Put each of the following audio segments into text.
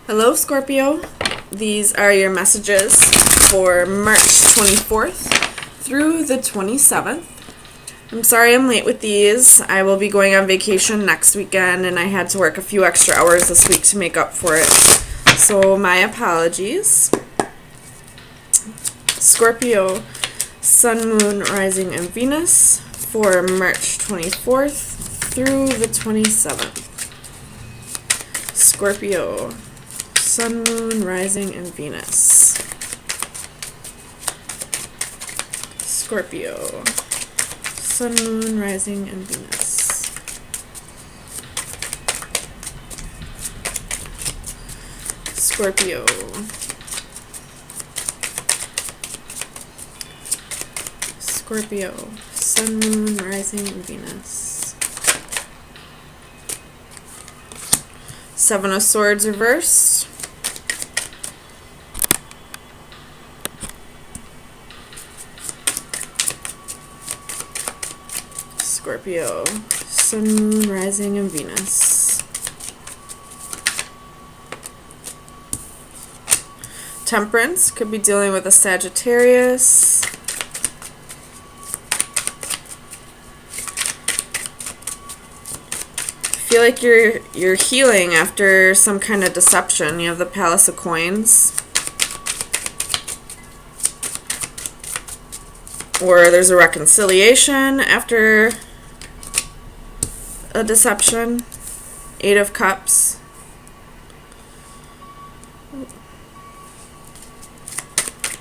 Hello, Scorpio. These are your messages for March 24th through the 27th. I'm sorry I'm late with these. I will be going on vacation next weekend, and I had to work a few extra hours this week to make up for it. So my apologies. Scorpio, Sun, Moon, Rising, and Venus for March 24th through the 27th. Scorpio, Sun, Moon, Rising, and Venus. Scorpio, Sun, Moon, Rising, and Venus. Scorpio, Scorpio, Sun, Moon, Rising, and Venus. Seven of Swords reversed. Scorpio, Sun, Moon, Rising, and Venus. Temperance, could be dealing with a Sagittarius. Feel like you're healing after some kind of deception. You have the Palace of Coins. Or there's a reconciliation after a deception. Eight of Cups.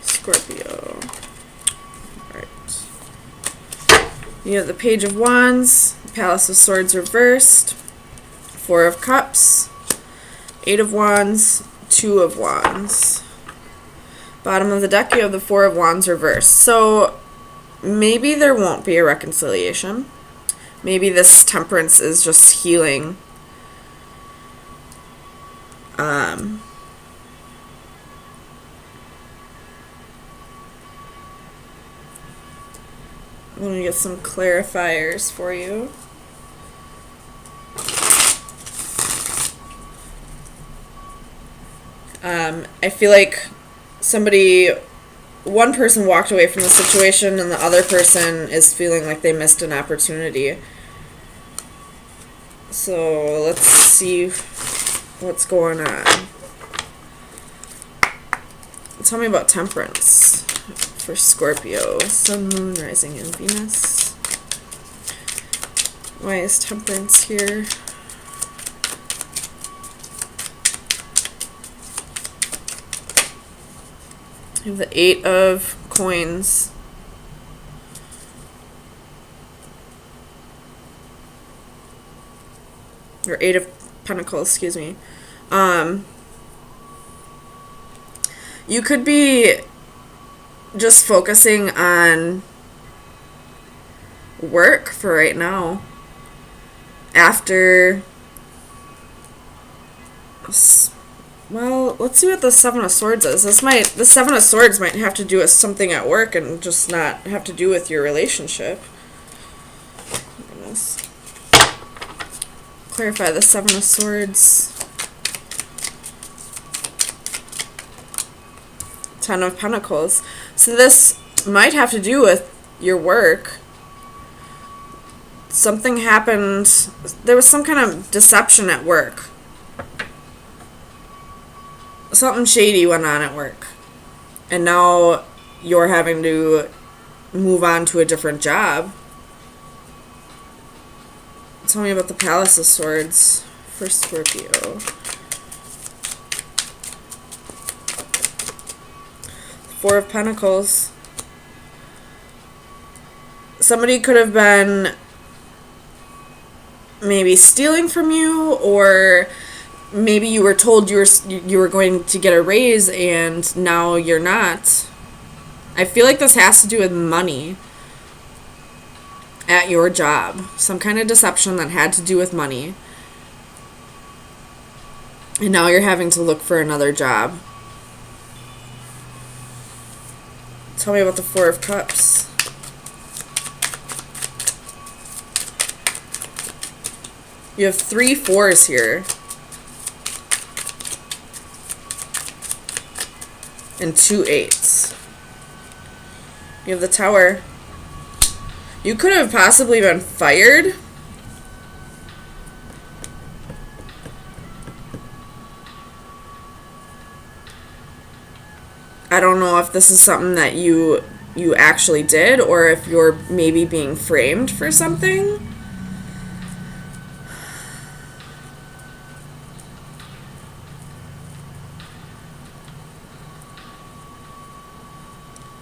Scorpio. Alright. You have the Page of Wands, Palace of Swords reversed, Four of Cups, Eight of Wands, Two of Wands. Bottom of the deck, you have the Four of Wands reversed. So maybe there won't be a reconciliation. Maybe this temperance is just healing. I'm going to get some clarifiers for you. I feel like one person walked away from the situation and the other person is feeling like they missed an opportunity. So let's see what's going on. Tell me about temperance for Scorpio, Sun, Moon, Rising, and Venus. Why is temperance here? You have the Eight of Coins. Or Eight of Pentacles, excuse me. You could be just focusing on work for right now. After, well, let's see what the Seven of Swords is. The Seven of Swords might have to do with something at work and just not have to do with your relationship. Goodness. Clarify the Seven of Swords. Ten of Pentacles. So this might have to do with your work. Something happened. There was some kind of deception at work. Something shady went on at work. And now you're having to move on to a different job. Tell me about the Palace of Swords for Scorpio. Four of Pentacles. Somebody could have been maybe stealing from you, or maybe you were told you were going to get a raise and now you're not. I feel like this has to do with money at your job. Some kind of deception that had to do with money. And now you're having to look for another job. Tell me about the Four of Cups. You have 3 4s here. and 2 8s. You have the Tower. You could have possibly been fired. I don't know if this is something that you actually did, or if you're maybe being framed for something.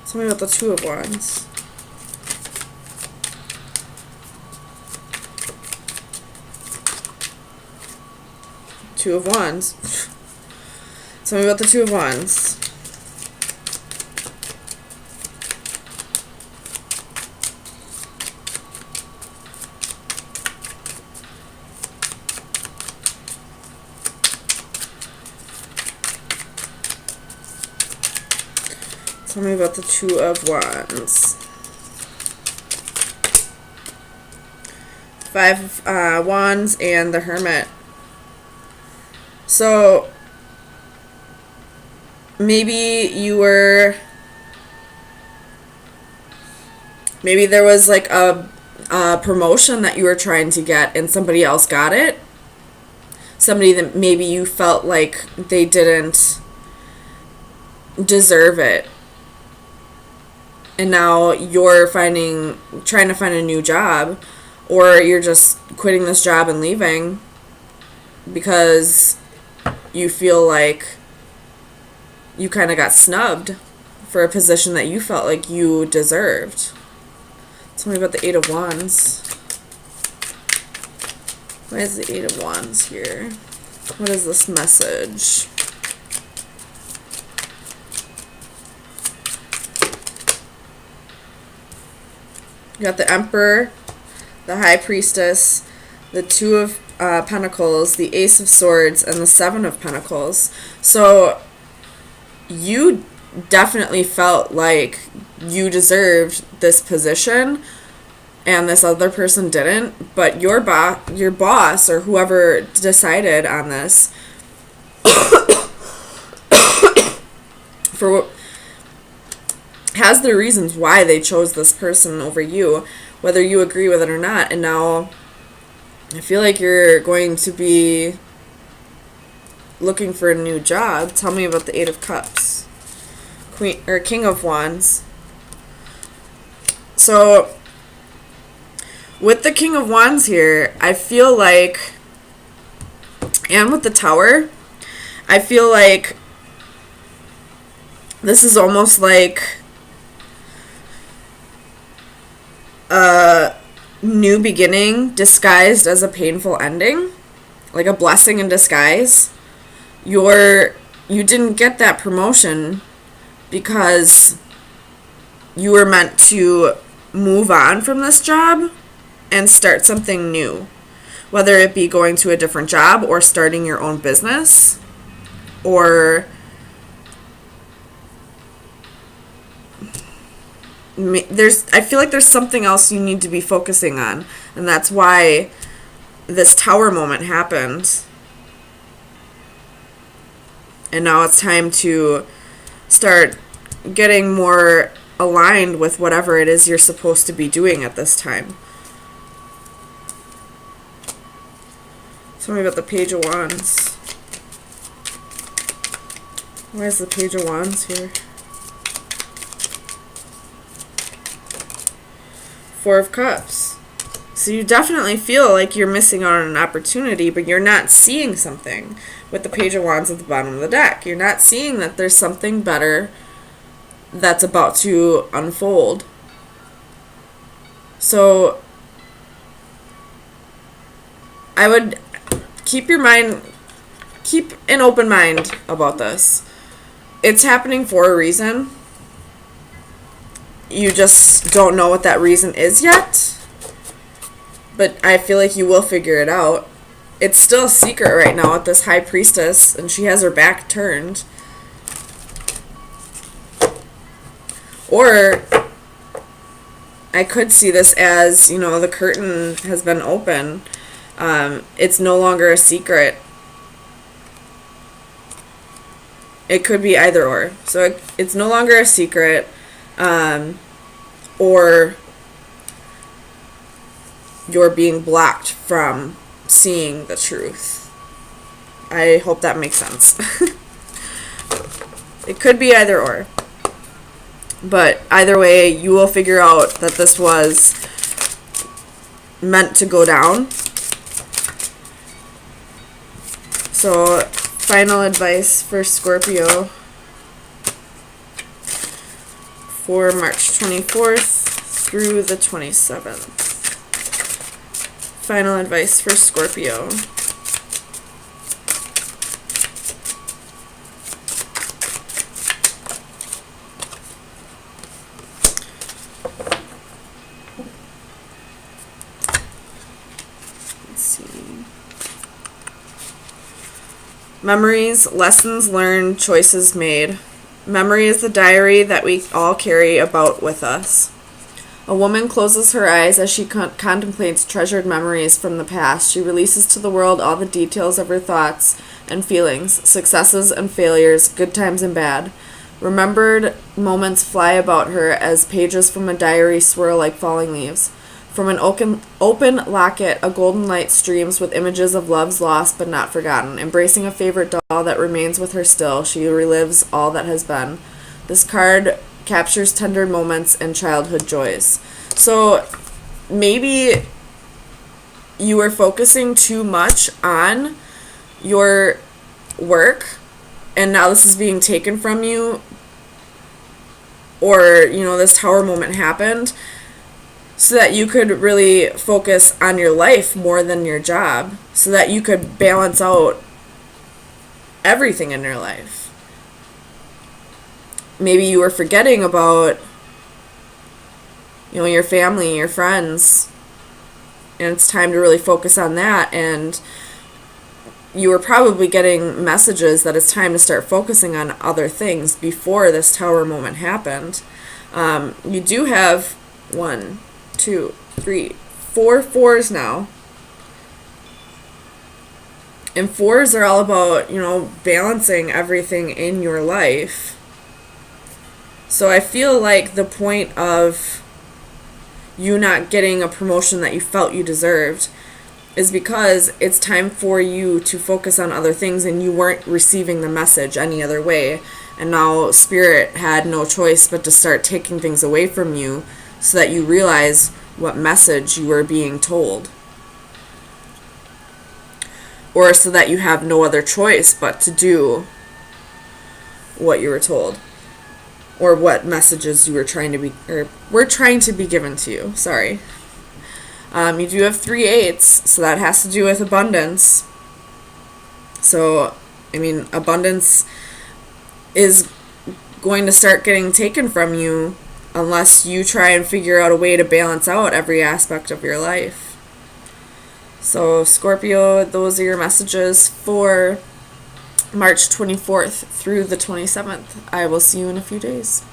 Tell me about the 2 of Wands. Two of Wands. Tell me about the 2 of Wands. Tell me about the 2 of Wands. 5 of Wands and the Hermit. So maybe there was like a promotion that you were trying to get and somebody else got it. Somebody that maybe you felt like they didn't deserve it. And now you're trying to find a new job, or you're just quitting this job and leaving because you feel like you kind of got snubbed for a position that you felt like you deserved. Tell me about the 8 of Wands. Why is the 8 of Wands here? What is this message? You got the Emperor, the High Priestess, the 2 of Pentacles, the Ace of Swords, and the 7 of Pentacles. So you definitely felt like you deserved this position and this other person didn't, but your boss or whoever decided on this has their reasons why they chose this person over you, whether you agree with it or not. And now I feel like you're going to be looking for a new job. Tell me about the 8 of Cups. King of Wands. So with the King of Wands here, I feel like, and with the Tower, I feel like this is almost like a new beginning disguised as a painful ending, like a blessing in disguise. You didn't get that promotion because you were meant to move on from this job and start something new, whether it be going to a different job or starting your own business, or I feel like there's something else you need to be focusing on, and that's why this Tower moment happened. And now it's time to start getting more aligned with whatever it is you're supposed to be doing at this time. Tell me about the Page of Wands. Why is the Page of Wands here? 4 of Cups. So you definitely feel like you're missing out on an opportunity, but you're not seeing something with the Page of Wands at the bottom of the deck. You're not seeing that there's something better that's about to unfold. So I would keep an open mind about this. It's happening for a reason. You just don't know what that reason is yet. But I feel like you will figure it out. It's still a secret right now with this High Priestess, and she has her back turned. Or I could see this as, the curtain has been open. It's no longer a secret. It could be either or. So it's no longer a secret, or you're being blocked from seeing the truth. I hope that makes sense. It could be either or. But either way, you will figure out that this was meant to go down. So, final advice for Scorpio for March 24th through the 27th. Final advice for Scorpio. Memories, lessons learned, choices made. Memory is the diary that we all carry about with us. A woman closes her eyes as she contemplates treasured memories from the past. She releases to the world all the details of her thoughts and feelings, successes and failures, good times and bad. Remembered moments fly about her as pages from a diary swirl like falling leaves. From an open locket, a golden light streams with images of loves lost but not forgotten. Embracing a favorite doll that remains with her still, she relives all that has been. This card captures tender moments and childhood joys. So maybe you were focusing too much on your work, and now this is being taken from you, or, this tower moment happened, so that you could really focus on your life more than your job, so that you could balance out everything in your life. Maybe you were forgetting about, your family, your friends, and it's time to really focus on that, and you were probably getting messages that it's time to start focusing on other things before this tower moment happened. You do have 1, 2, 3, 4 fours now. And fours are all about, balancing everything in your life. So I feel like the point of you not getting a promotion that you felt you deserved is because it's time for you to focus on other things, and you weren't receiving the message any other way. And now Spirit had no choice but to start taking things away from you so that you realize what message you were being told. Or so that you have no other choice but to do what you were told. Or what messages you were were trying to be given to you. Sorry. You do have 3 8s, so that has to do with abundance. So, abundance is going to start getting taken from you unless you try and figure out a way to balance out every aspect of your life. So, Scorpio, those are your messages for March 24th through the 27th. I will see you in a few days.